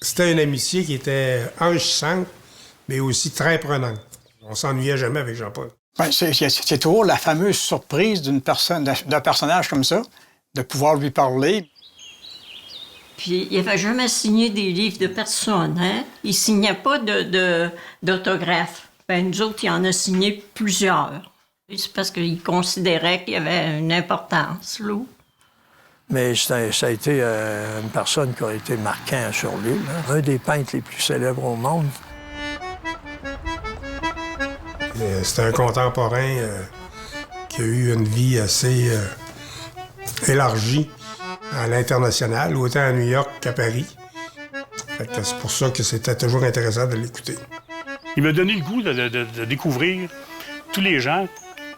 C'était une amitié qui était enrichissante, mais aussi très prenante. On s'ennuyait jamais avec Jean-Paul. Ben, c'est toujours la fameuse surprise d'un personnage comme ça, de pouvoir lui parler. Puis il n'avait jamais signé des livres de personne, hein? Il signait pas d'autographe. Ben, nous autres, il en a signé plusieurs. C'est parce qu'il considérait qu'il y avait une importance, là. Mais ça a été une personne qui a été marquante sur lui, là. Un des peintres les plus célèbres au monde. C'était un contemporain qui a eu une vie assez élargie à l'international, autant à New York qu'à Paris. Fait que c'est pour ça que c'était toujours intéressant de l'écouter. Il m'a donné le goût de découvrir tous les gens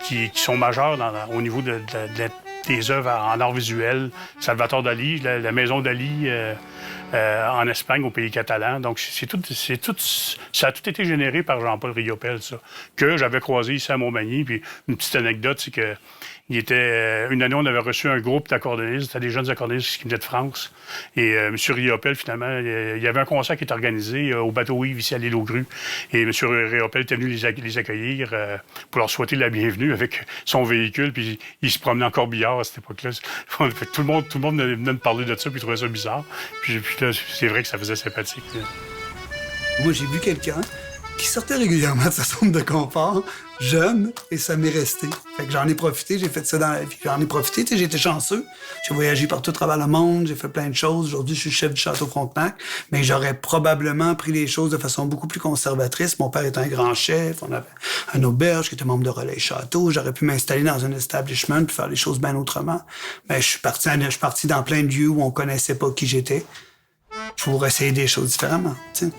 qui sont majeurs au niveau des œuvres en art visuel. Salvatore Dali, la maison Dali en Espagne, au pays catalan. Donc, ça a tout été généré par Jean-Paul Riopel, ça, que j'avais croisé ici à Montmagny. Puis une petite anecdote, c'est que une année, on avait reçu un groupe d'accordéonistes, c'était des jeunes accordéonistes qui venaient de France. Et M. Riopel, finalement, il y avait un concert qui était organisé au bateau Yves, ici à l'île aux Grues. Et M. Riopel était venu les accueillir pour leur souhaiter la bienvenue avec son véhicule. Puis il se promenait en corbillard à cette époque-là. Tout le monde venait de parler de ça, puis il trouvait ça bizarre. Puis là, c'est vrai que ça faisait sympathique. Moi, j'ai vu quelqu'un qui sortait régulièrement de sa zone de confort, jeune, et ça m'est resté. Fait que j'en ai profité, j'ai fait ça dans la vie. J'en ai profité, tu sais, j'ai été chanceux. J'ai voyagé partout à travers le monde, j'ai fait plein de choses. Aujourd'hui, je suis chef du Château Frontenac, mais j'aurais probablement pris les choses de façon beaucoup plus conservatrice. Mon père était un grand chef, on avait un auberge qui était membre de Relais Château. J'aurais pu m'installer dans un establishment puis faire les choses bien autrement. Mais je suis parti dans plein de lieux où on connaissait pas qui j'étais pour essayer des choses différemment, tu sais.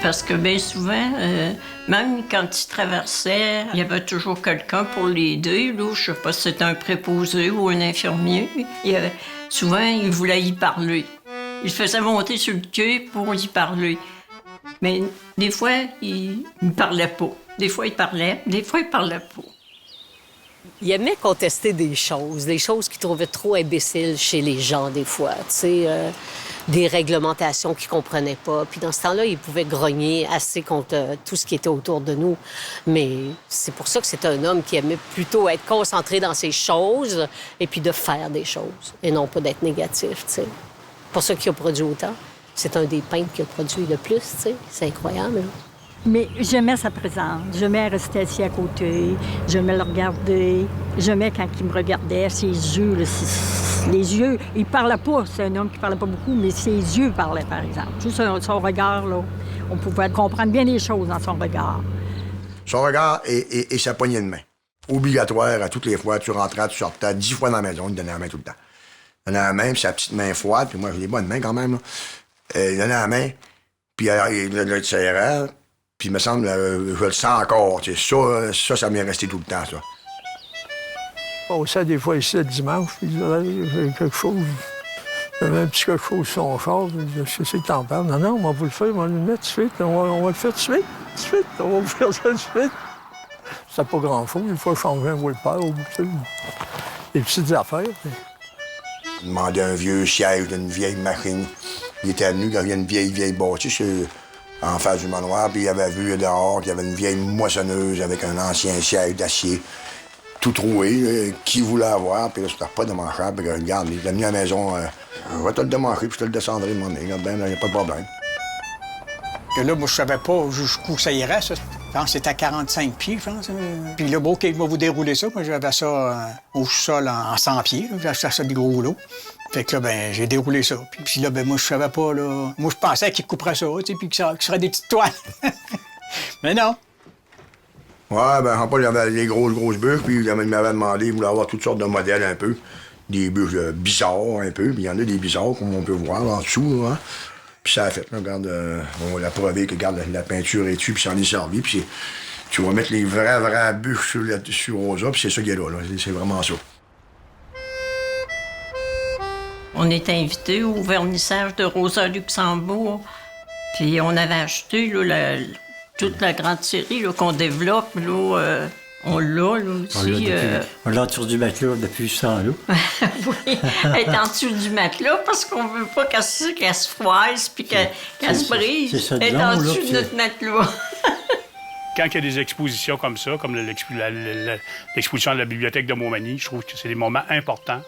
Parce que bien souvent, même quand ils traversaient, il y avait toujours quelqu'un pour l'aider. Là, je sais pas si c'était un préposé ou un infirmier. Souvent, il voulait y parler. Il faisait monter sur le quai pour y parler. Mais des fois, il ne parlait pas. Des fois, il parlait, des fois, il parlait pas. Il aimait contester des choses qu'il trouvait trop imbéciles chez les gens, des fois, tu sais, des réglementations qu'il comprenait pas. Puis dans ce temps-là, il pouvait grogner assez contre tout ce qui était autour de nous. Mais c'est pour ça que c'est un homme qui aimait plutôt être concentré dans ses choses et puis de faire des choses, et non pas d'être négatif, tu sais. Pour ça qu'il a produit autant. C'est un des peintres qui a produit le plus, tu sais. C'est incroyable, hein? Mais j'aimais sa présence. J'aimais rester assis à côté. J'aimais le regarder. J'aimais quand il me regardait, ses yeux. Là, les yeux, il parlait pas. C'est un homme qui parlait pas beaucoup, mais ses yeux parlaient, par exemple. Juste son regard, là. On pouvait comprendre bien les choses dans son regard. Son regard et sa poignée de main. Obligatoire à toutes les fois. Tu rentrais, tu sortais 10 fois dans la maison. Il donnait la main tout le temps. Il donnait la main, puis sa petite main froide. Puis moi, j'ai des bonnes mains quand même, là. Il donnait la main, puis il le serrait. Puis, il me semble, je le sens encore. Tu sais, ça m'est resté tout le temps, ça. On sait des fois ici le dimanche, puis il disait quelque chose. Il y avait un petit quelque chose sur son char, je sais que t'en parles. Non, on va vous le faire, on va le mettre tout de suite. On va le faire tout de suite. On va vous faire ça tout de suite. C'était pas grand-chose. Une fois, changer un wiper, des petites affaires. Il demandait un vieux siège d'une vieille machine. Il était venu, il y avait une vieille bâtisse en face du manoir, puis il avait vu dehors qu'il y avait une vieille moissonneuse avec un ancien siège d'acier, tout troué, qui voulait avoir, puis là, c'était pas de mancheur, puis regarde, il est venu à la maison, je vais te le démancher, puis je te le descendrai, mon nez, ben, il n'y a pas de problème. Que là, moi, je savais pas jusqu'où ça irait, ça. Je pense que c'était à 45 pieds, je pense. Puis là, bon, OK, il va vous dérouler ça. Moi, j'avais ça au sol en 100 pieds, j'avais ça des gros rouleaux. Fait que là, ben, j'ai déroulé ça. Puis là, ben, moi, je savais pas, là. Moi, je pensais qu'il couperait ça, tu sais, puis que ça serait des petites toiles. Mais non. Ouais, ben, Jean-Paul, il avait les grosses bûches, puis il m'avait demandé, il voulait avoir toutes sortes de modèles un peu. Des bûches bizarres un peu, puis il y en a des bizarres, comme on peut voir là, en dessous, hein. Puis ça a fait, là, regarde, on l'a prouvé que, regarde, la peinture est dessus, puis ça en est servi, puis tu vas mettre les vraies bûches sur Rosa, puis c'est ça qui est là, c'est vraiment ça. On était invités au vernissage de Rosa Luxembourg, puis on avait acheté là, toute la grande série là, qu'on développe là, On l'a, là, aussi. On l'a en dessous du matelas depuis ce temps-là. Oui, elle est en dessous du matelas parce qu'on veut pas qu'elle se froisse puis qu'elle se brise. C'est ça de Elle est long, en là, dessous puis de notre matelas. Quand il y a des expositions comme ça, comme l'exposition de la bibliothèque de Montmagny, je trouve que c'est des moments importants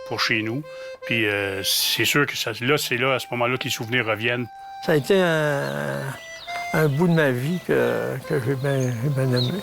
pour chez nous. Puis c'est sûr que c'est là, à ce moment-là, que les souvenirs reviennent. Ça a été un bout de ma vie que j'ai bien aimé.